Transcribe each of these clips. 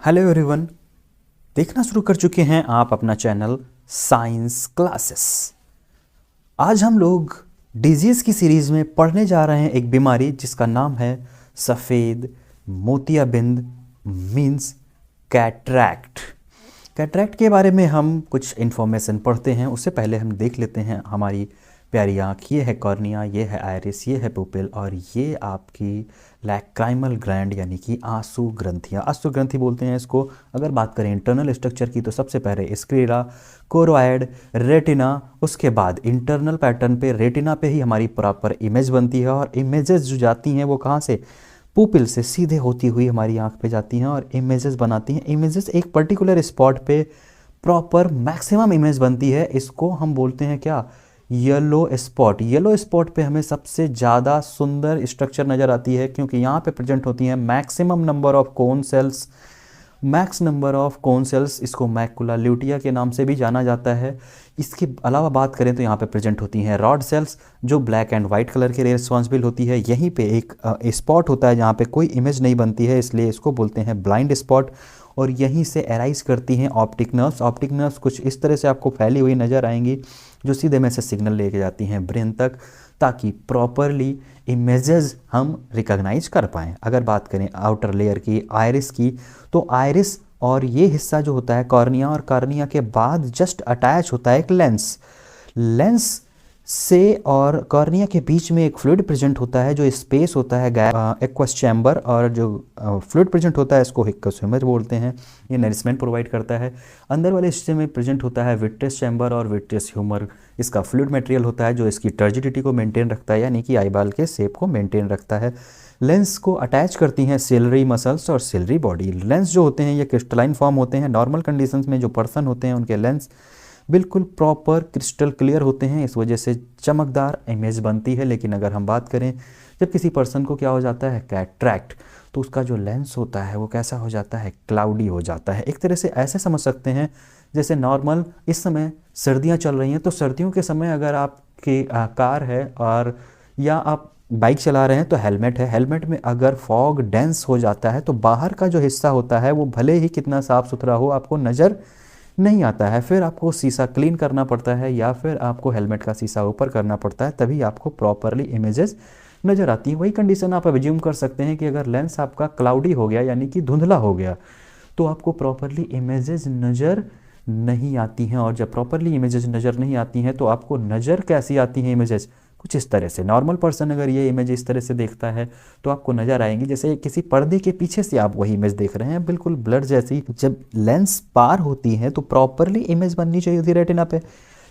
Hello everyone, देखना शुरू कर चुके हैं आप अपना चैनल साइंस क्लासेस। आज हम लोग डिजीज़ की सीरीज़ में पढ़ने जा रहे हैं एक बीमारी जिसका नाम है सफ़ेद मोतियाबिंद मीन्स कैटरैक्ट। कैटरैक्ट के बारे में हम कुछ इन्फॉर्मेशन पढ़ते हैं। उससे पहले हम देख लेते हैं हमारी प्यारी आँख। ये है कॉर्निया, ये है आयरिस, ये है पुपिल और ये आपकी लैक्राइमल ग्लैंड यानी कि आंसू ग्रंथियाँ। आंसू ग्रंथि बोलते हैं इसको। अगर बात करें इंटरनल स्ट्रक्चर की तो सबसे पहले स्क्लेरा, कोरोइड, रेटिना, उसके बाद इंटरनल पैटर्न पे रेटिना पे ही हमारी प्रॉपर इमेज बनती है और इमेजेस जो जाती हैं वो कहाँ से, पुपिल से सीधे होती हुई हमारी आँख पे जाती हैं और इमेजेस बनाती हैं। इमेजेस एक पर्टिकुलर स्पॉट पे प्रॉपर मैक्सिमम इमेज बनती है। इसको हम बोलते हैं क्या, येलो स्पॉट। येलो स्पॉट पे हमें सबसे ज़्यादा सुंदर स्ट्रक्चर नज़र आती है क्योंकि यहाँ पे प्रेजेंट होती हैं maximum number of cone cells. Max number of cone cells, इसको मैकुला ल्यूटिया के नाम से भी जाना जाता है। इसके अलावा बात करें तो यहाँ पे प्रेजेंट होती हैं रॉड सेल्स जो ब्लैक एंड वाइट कलर के लिए रिस्पॉन्सिबल होती है। यहीं पे एक स्पॉट होता है जहाँ पे कोई इमेज नहीं बनती है, इसलिए इसको बोलते हैं ब्लाइंड स्पॉट। और यहीं से एराइज करती हैं ऑप्टिक नर्व्स। ऑप्टिक नर्व्स कुछ इस तरह से आपको फैली हुई नज़र आएंगी जो सीधे में से सिग्नल लेके जाती हैं ब्रेन तक, ताकि प्रॉपरली इमेजेस हम रिकॉग्नाइज कर पाएँ। अगर बात करें आउटर लेयर की, आयरिस की, तो आयरिस और ये हिस्सा जो होता है कॉर्निया, और कॉर्निया के बाद जस्ट अटैच होता है एक लेंस। लेंस से और कॉर्निया के बीच में एक फ्लूइड प्रेजेंट होता है जो स्पेस होता है एक्वस चैम्बर, और जो फ्लूइड प्रेजेंट होता है इसको एक्वस ह्यूमर बोलते हैं। ये नरिशमेंट प्रोवाइड करता है। अंदर वाले हिस्से में प्रेजेंट होता है विट्रियस चैम्बर और विट्रियस ह्यूमर। इसका फ्लूइड मटेरियल होता है जो इसकी टर्जिडिटी को मेंटेन रखता है, यानी कि आईबाल के शेप को मेंटेन रखता है। लेंस को अटैच करती हैं सिलरी मसल्स और सिलरी बॉडी। लेंस जो होते हैं ये क्रिस्टलाइन फॉर्म होते हैं। नॉर्मल कंडीशंस में जो पर्सन होते हैं उनके लेंस बिल्कुल प्रॉपर क्रिस्टल क्लियर होते हैं, इस वजह से चमकदार इमेज बनती है। लेकिन अगर हम बात करें जब किसी पर्सन को क्या हो जाता है कैटरैक्ट, तो उसका जो लेंस होता है वो कैसा हो जाता है, क्लाउडी हो जाता है। एक तरह से ऐसे समझ सकते हैं जैसे नॉर्मल इस समय सर्दियां चल रही हैं, तो सर्दियों के समय अगर आपकी कार है और या आप बाइक चला रहे हैं तो हेलमेट है। हेलमेट में अगर फॉग डेंस हो जाता है तो बाहर का जो हिस्सा होता है वो भले ही कितना साफ़ सुथरा हो आपको नज़र नहीं आता है। फिर आपको शीशा क्लीन करना पड़ता है या फिर आपको हेलमेट का शीशा ऊपर करना पड़ता है, तभी आपको प्रॉपरली इमेजेस नज़र आती हैं। वही कंडीशन आप एज्यूम कर सकते हैं कि अगर लेंस आपका क्लाउडी हो गया यानी कि धुंधला हो गया तो आपको प्रॉपरली इमेजेस नज़र नहीं आती हैं। और जब प्रॉपरली इमेजेस नज़र नहीं आती हैं तो आपको नज़र कैसी आती हैं इमेजेस, कुछ इस तरह से। नॉर्मल पर्सन अगर ये इमेज इस तरह से देखता है तो आपको नज़र आएंगी जैसे किसी पर्दे के पीछे से आप वही इमेज देख रहे हैं, बिल्कुल ब्लर जैसी। जब लेंस पार होती है तो प्रॉपरली इमेज बननी चाहिए थी रेटिना पे,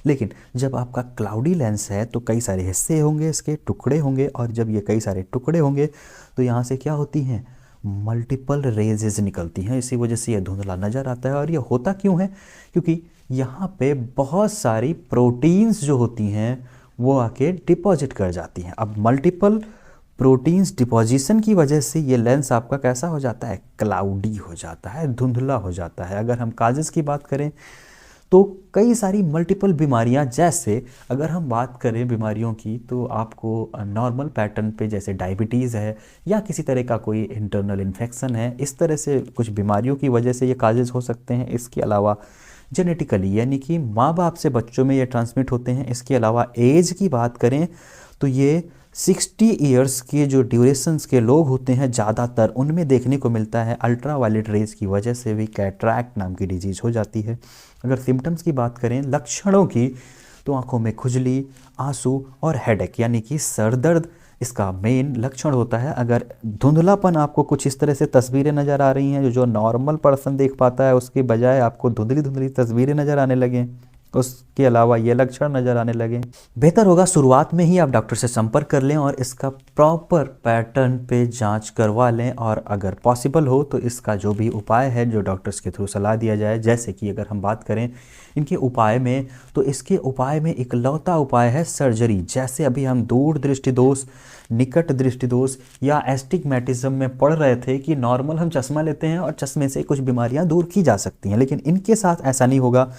लेकिन जब आपका क्लाउडी लेंस है तो कई सारे हिस्से होंगे, इसके टुकड़े होंगे, और जब ये कई सारे टुकड़े होंगे तो यहाँ से क्या होती हैं, मल्टीपल रेजेस निकलती हैं। इसी वजह से ये धुंधला नज़र आता है। और ये होता क्यों है, क्योंकि यहाँ पे बहुत सारी प्रोटीन्स जो होती हैं वो आके डिपॉजिट कर जाती हैं। अब मल्टीपल प्रोटीन्स डिपॉजिशन की वजह से ये लेंस आपका कैसा हो जाता है, क्लाउडी हो जाता है, धुंधला हो जाता है। अगर हम काजेस की बात करें तो कई सारी मल्टीपल बीमारियां, जैसे अगर हम बात करें बीमारियों की तो आपको नॉर्मल पैटर्न पे जैसे डायबिटीज़ है या किसी तरह का कोई इंटरनल इन्फेक्शन है, इस तरह से कुछ बीमारियों की वजह से ये काजेस हो सकते हैं। इसके अलावा जेनेटिकली यानी कि माँ बाप से बच्चों में ये ट्रांसमिट होते हैं। इसके अलावा एज की बात करें तो ये 60 ईयर्स के जो ड्यूरेशंस के लोग होते हैं ज़्यादातर उनमें देखने को मिलता है। अल्ट्रा वायलेट रेज की वजह से भी कैटरैक्ट नाम की डिजीज़ हो जाती है। अगर सिम्टम्स की बात करें, लक्षणों की, तो आंखों में खुजली, आंसू और हेडेक यानी कि सर दर्द इसका मेन लक्षण होता है। अगर धुंधलापन आपको कुछ इस तरह से तस्वीरें नज़र आ रही हैं जो नॉर्मल पर्सन देख पाता है, उसके बजाय आपको धुंधली धुंधली तस्वीरें नज़र आने लगें, उसके अलावा ये लक्षण नज़र आने लगे, बेहतर होगा शुरुआत में ही आप डॉक्टर से संपर्क कर लें और इसका प्रॉपर पैटर्न पे जांच करवा लें। और अगर पॉसिबल हो तो इसका जो भी उपाय है जो डॉक्टर्स के थ्रू सलाह दिया जाए, जैसे कि अगर हम बात करें इनके उपाय में, तो इसके उपाय में इकलौता उपाय है सर्जरी। जैसे अभी हम दूर दृष्टि दोष, निकट दृष्टि दोष या एस्टिग्मेटिज्म में पढ़ रहे थे कि नॉर्मल हम चश्मा लेते हैं और चश्मे से कुछ बीमारियां दूर की जा सकती हैं, लेकिन इनके साथ ऐसा नहीं होगा।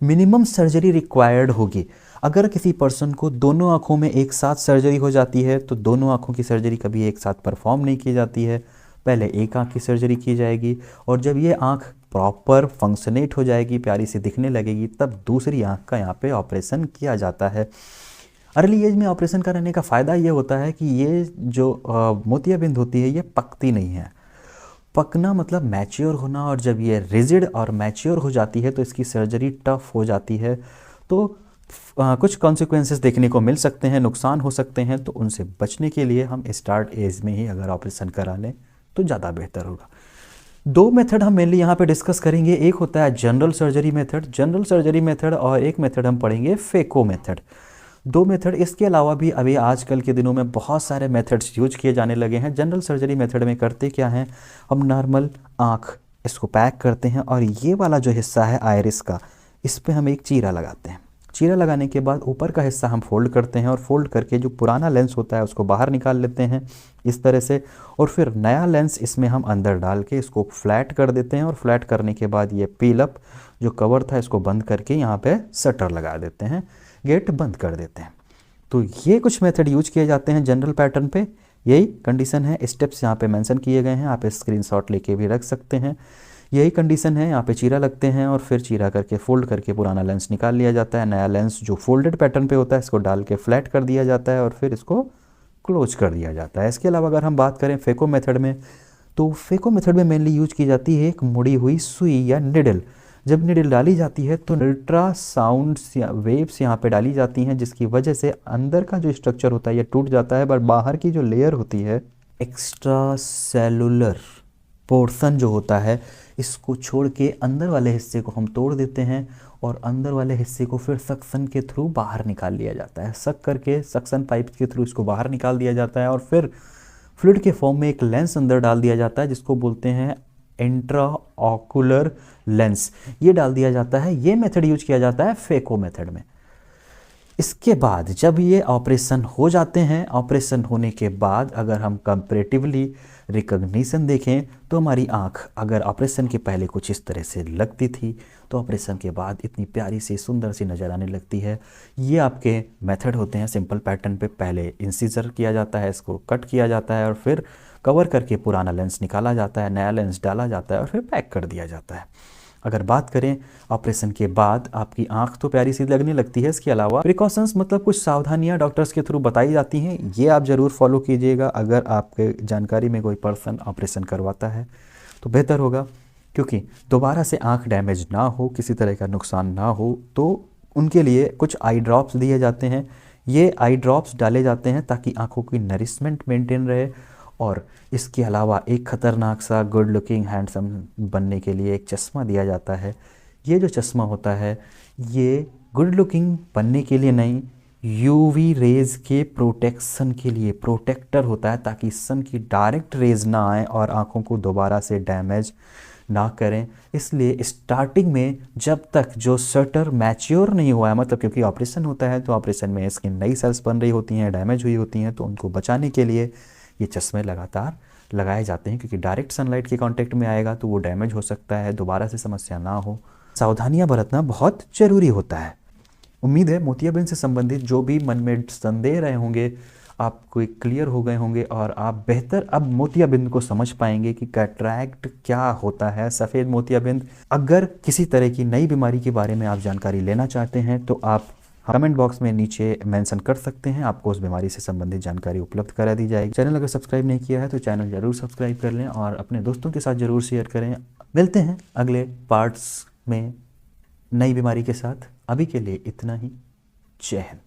मिनिमम सर्जरी रिक्वायर्ड होगी। अगर किसी पर्सन को दोनों आँखों में एक साथ सर्जरी हो जाती है तो दोनों आँखों की सर्जरी कभी एक साथ परफॉर्म नहीं की जाती है। पहले एक आँख की सर्जरी की जाएगी और जब ये आँख प्रॉपर फंक्शनेट हो जाएगी, प्यारी सी दिखने लगेगी, तब दूसरी आँख का यहाँ पे ऑपरेशन किया जाता है। अर्ली एज में ऑपरेशन कराने का फ़ायदा ये होता है कि ये जो मोतियाबिंद होती है ये पकती नहीं है। पकना मतलब मैच्योर होना, और जब ये रिजिड और मैच्योर हो जाती है तो इसकी सर्जरी टफ हो जाती है। तो कुछ कॉन्सिक्वेंसेस देखने को मिल सकते हैं, नुकसान हो सकते हैं, तो उनसे बचने के लिए हम स्टार्ट एज में ही अगर ऑपरेशन करा लें तो ज़्यादा बेहतर होगा। दो मेथड हम मेनली यहाँ पे डिस्कस करेंगे। एक होता है जनरल सर्जरी मेथड और एक मेथड हम पढ़ेंगे फेको मेथड। दो मेथड, इसके अलावा भी अभी आजकल के दिनों में बहुत सारे मेथड्स यूज किए जाने लगे हैं। जनरल सर्जरी मेथड में करते क्या हैं, हम नॉर्मल आँख इसको पैक करते हैं और ये वाला जो हिस्सा है आयरिस का, इस पर हम एक चीरा लगाते हैं। चीरा लगाने के बाद ऊपर का हिस्सा हम फोल्ड करते हैं और फोल्ड करके जो पुराना लेंस होता है उसको बाहर निकाल लेते हैं इस तरह से, और फिर नया लेंस इसमें हम अंदर डाल के इसको फ्लैट कर देते हैं। और फ्लैट करने के बाद ये पील अप जो कवर था इसको बंद करके यहाँ पे शटर लगा देते हैं, गेट बंद कर देते हैं। तो ये कुछ मेथड यूज किए जाते हैं जनरल पैटर्न पे। यही कंडीशन है, स्टेप्स यहाँ पे मेंशन किए गए हैं, आप स्क्रीनशॉट लेके भी रख सकते हैं। यही कंडीशन है, यहाँ पे चीरा लगते हैं और फिर चीरा करके फोल्ड करके पुराना लेंस निकाल लिया जाता है। नया लेंस जो फोल्डेड पैटर्न पे होता है इसको डाल के फ्लैट कर दिया जाता है और फिर इसको क्लोज कर दिया जाता है। इसके अलावा अगर हम बात करें फेको मेथड में, तो फेको मेथड में मेनली यूज की जाती है एक मुड़ी हुई सुई या निडल। जब निडल डाली जाती है तो अल्ट्रासाउंड्स या वेव्स यहाँ पे डाली जाती हैं, जिसकी वजह से अंदर का जो स्ट्रक्चर होता है ये टूट जाता है, पर बाहर की जो लेयर होती है एक्स्ट्रा सेलुलर पोर्शन जो होता है इसको छोड़ के अंदर वाले हिस्से को हम तोड़ देते हैं और अंदर वाले हिस्से को फिर सक्शन के थ्रू बाहर निकाल लिया जाता है। सक करके सक्शन पाइप के थ्रू इसको बाहर निकाल दिया जाता है और फिर फ्लूइड के फॉर्म में एक लेंस अंदर डाल दिया जाता है जिसको बोलते हैं इंट्रा ऑकुलर लेंस, ये डाल दिया जाता है। ये मेथड यूज किया जाता है फेको मेथड में। इसके बाद जब ये ऑपरेशन हो जाते हैं, ऑपरेशन होने के बाद अगर हम कंपैरेटिवली रिकग्निशन देखें तो हमारी आँख अगर ऑपरेशन के पहले कुछ इस तरह से लगती थी तो ऑपरेशन के बाद इतनी प्यारी सी सुंदर सी नज़र आने लगती है। ये आपके मेथड होते हैं सिंपल पैटर्न पे। पहले इंसिजर किया जाता है, इसको कट किया जाता है और फिर कवर करके पुराना लेंस निकाला जाता है, नया लेंस डाला जाता है और फिर पैक कर दिया जाता है। अगर बात करें ऑपरेशन के बाद, आपकी आंख तो प्यारी सी लगने लगती है, इसके अलावा प्रिकॉशंस मतलब कुछ सावधानियां डॉक्टर्स के थ्रू बताई जाती हैं, ये आप ज़रूर फॉलो कीजिएगा। अगर आपके जानकारी में कोई पर्सन ऑपरेशन करवाता है तो बेहतर होगा, क्योंकि दोबारा से आंख डैमेज ना हो, किसी तरह का नुकसान ना हो। तो उनके लिए कुछ आई ड्रॉप्स दिए जाते हैं। ये आई ड्रॉप्स डाले जाते हैं ताकि आँखों की नरिशमेंट मेंटेन रहे। और इसके अलावा एक ख़तरनाक सा गुड लुकिंग हैंडसम बनने के लिए एक चश्मा दिया जाता है। ये जो चश्मा होता है ये गुड लुकिंग बनने के लिए नहीं, यूवी रेज़ के प्रोटेक्शन के लिए प्रोटेक्टर होता है, ताकि सन की डायरेक्ट रेज़ ना आए और आँखों को दोबारा से डैमेज ना करें। इसलिए स्टार्टिंग में जब तक जो शटर मैच्योर नहीं हुआ है, मतलब क्योंकि ऑपरेशन होता है तो ऑपरेशन में स्किन नई सेल्स बन रही होती हैं, डैमेज हुई होती हैं, तो उनको बचाने के लिए ये चश्मे लगातार लगाए जाते हैं, क्योंकि डायरेक्ट सनलाइट के कांटेक्ट में आएगा तो वो डैमेज हो सकता है, दोबारा से समस्या ना हो। सावधानियां बरतना बहुत ज़रूरी होता है। उम्मीद है मोतियाबिंद से संबंधित जो भी मन में संदेह रहे होंगे आपको क्लियर हो गए होंगे और आप बेहतर अब मोतियाबिंद को समझ पाएंगे कि कैटरैक्ट क्या होता है, सफ़ेद मोतियाबिंद। अगर किसी तरह की नई बीमारी के बारे में आप जानकारी लेना चाहते हैं तो आप कमेंट बॉक्स में नीचे मेंशन कर सकते हैं, आपको उस बीमारी से संबंधित जानकारी उपलब्ध करा दी जाएगी। चैनल अगर सब्सक्राइब नहीं किया है तो चैनल ज़रूर सब्सक्राइब कर लें और अपने दोस्तों के साथ ज़रूर शेयर करें। मिलते हैं अगले पार्ट्स में नई बीमारी के साथ। अभी के लिए इतना ही। जय हिंद।